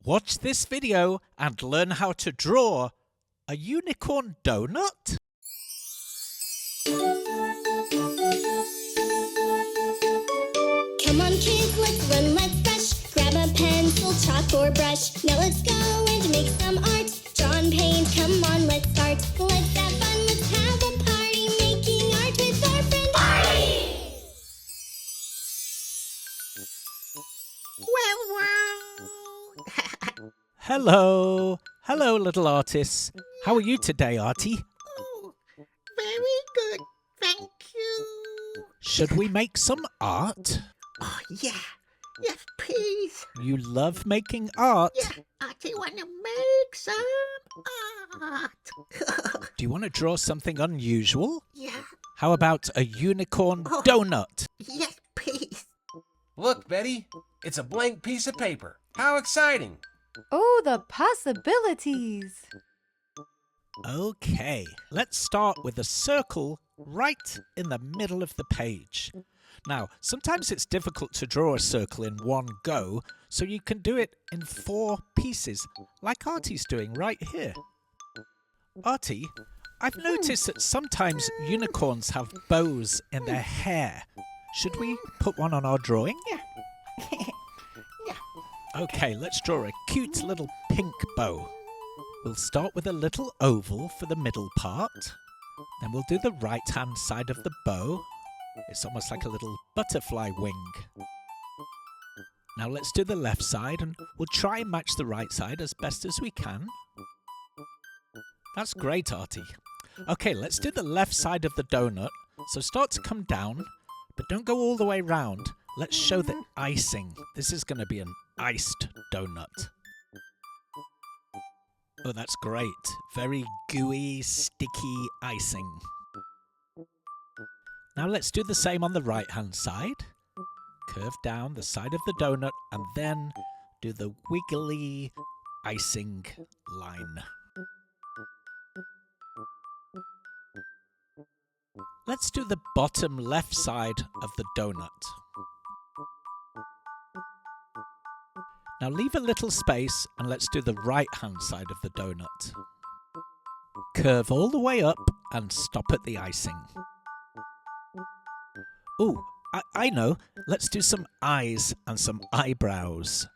Watch this video and learn how to draw a unicorn donut. Come on kids, let's run, let's rush. Grab a pencil, chalk or brush. Now let's go and make some art. Draw and paint, come on, let's start. Let's have fun, let's have a party. Making art with our friend Artie. Hello. Hello, little artists. How are you today, Artie? Oh, very good, thank you. Should we make some art? Oh, yeah. Yes, please. You love making art. Yeah, I do want to make some art. Do you want to draw something unusual? Yeah, How about a unicorn Oh. donut? yes, please. Look, Betty, it's a blank piece of paper. How exciting! Oh, the possibilities! Okay, let's start with a circle right in the middle of the page. Now, sometimes it's difficult to draw a circle in one go, so you can do it in 4 pieces, like Artie's doing right here. Artie, I've noticed that sometimes unicorns have bows in their hair. Should we put one on our drawing? Yeah. Okay, let's draw a cute little pink bow. We'll start with a little oval for the middle part. Then we'll do the right-hand side of the bow. It's almost like a little butterfly wing. Now let's do the left side and we'll try and match the right side as best as we can. That's great, Artie. Okay, let's do the left side of the donut. So start to come down, but don't go all the way round. Let's show the icing. This is going to be an iced donut. Oh, that's great. Very gooey, sticky icing. Now let's do the same on the right-hand side. Curve down the side of the donut and then do the wiggly icing line. Let's do the bottom left side of the donut. Now leave a little space and let's do the right-hand side of the donut. Curve all the way up and stop at the icing. Ooh, I know. Let's do some eyes and some eyebrows.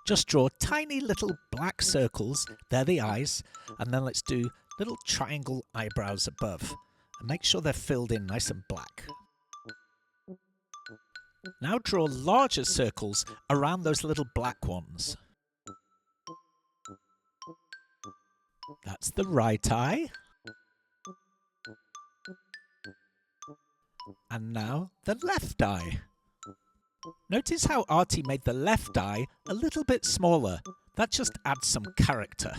Just draw tiny little black circles, they're the eyes, and then let's do little triangle eyebrows above. And make sure they're filled in nice and black. Now draw larger circles around those little black ones. That's the right eye. And now the left eye. Notice how Artie made the left eye a little bit smaller. That just adds some character.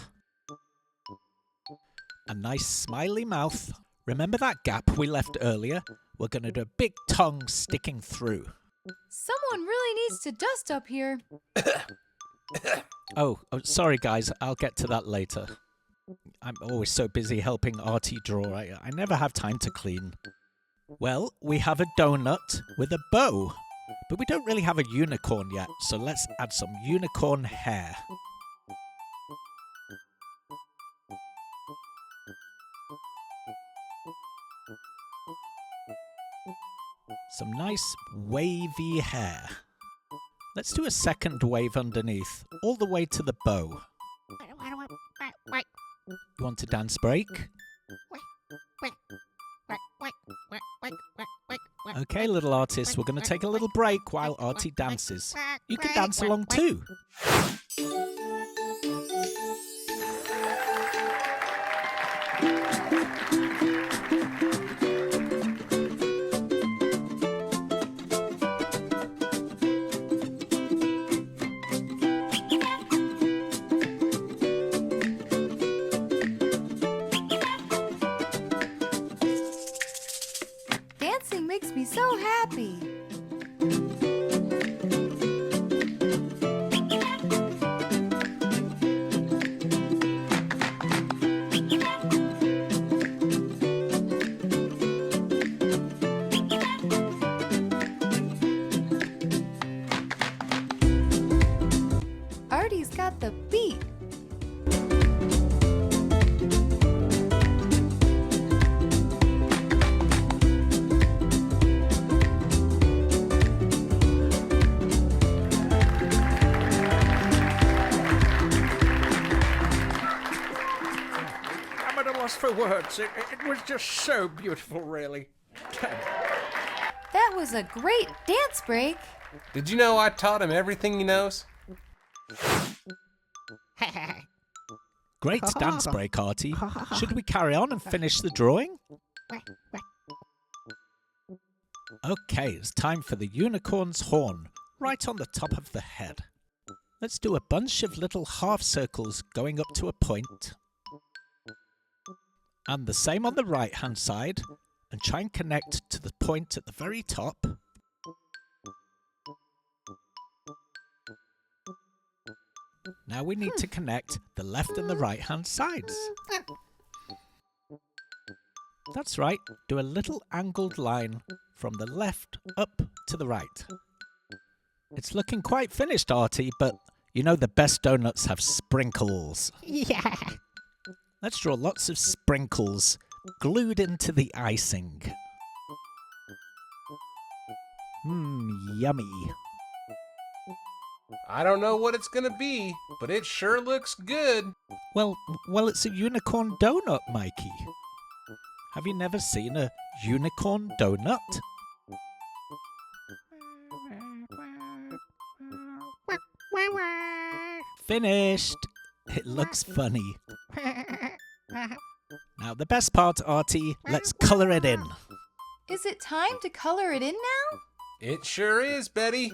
A nice smiley mouth. Remember that gap we left earlier? We're going to do a big tongue sticking through. Someone really needs to dust up here. Oh, sorry guys, I'll get to that later. I'm always so busy helping Artie draw, I never have time to clean. Well, we have a donut with a bow, but we don't really have a unicorn yet, so let's add some unicorn hair. Some nice wavy hair. Let's do a second wave underneath, all the way to the bow. You want a dance break? Okay, little artists, we're going to take a little break while Artie dances. You can dance along too. Dancing makes me so happy. Artie's got the beat. I'm at a loss for words. It was just so beautiful, really. That was a great dance break. Did you know I taught him everything he knows? Great dance break, Artie. Should we carry on and finish the drawing? Okay, it's time for the unicorn's horn, right on the top of the head. Let's do a bunch of little half circles going up to a point. And the same on the right-hand side, and try and connect to the point at the very top. Now we need to connect the left and the right-hand sides. That's right, do a little angled line from the left up to the right. It's looking quite finished, Artie, but you know the best donuts have sprinkles. Yeah. Let's draw lots of sprinkles glued into the icing. Yummy. I don't know what it's gonna be, but it sure looks good. Well, it's a unicorn donut, Mikey. Have you never seen a unicorn donut? Finished. It looks funny. Now the best part, Artie, let's colour it in. Is it time to color it in now? It sure is, Betty.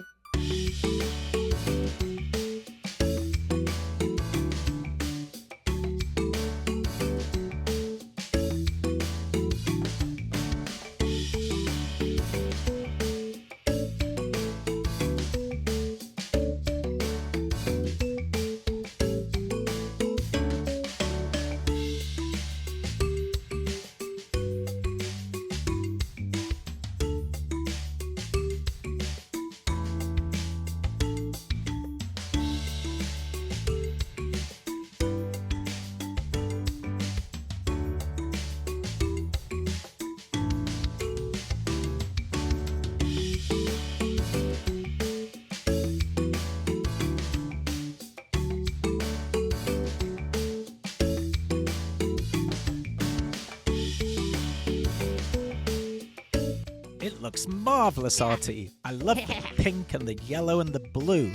It looks marvellous, Artie. I love the pink and the yellow and the blue.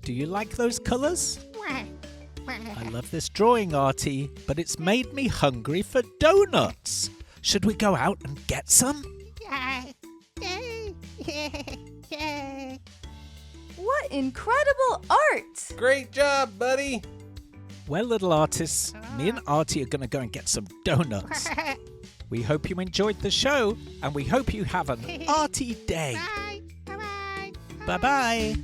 Do you like those colours? I love this drawing, Artie, but it's made me hungry for donuts. Should we go out and get some? What incredible art! Great job, buddy. Well, little artists, me and Artie are going to go and get some donuts. We hope you enjoyed the show, and we hope you have an Artie day. Bye. Bye-bye. Bye-bye.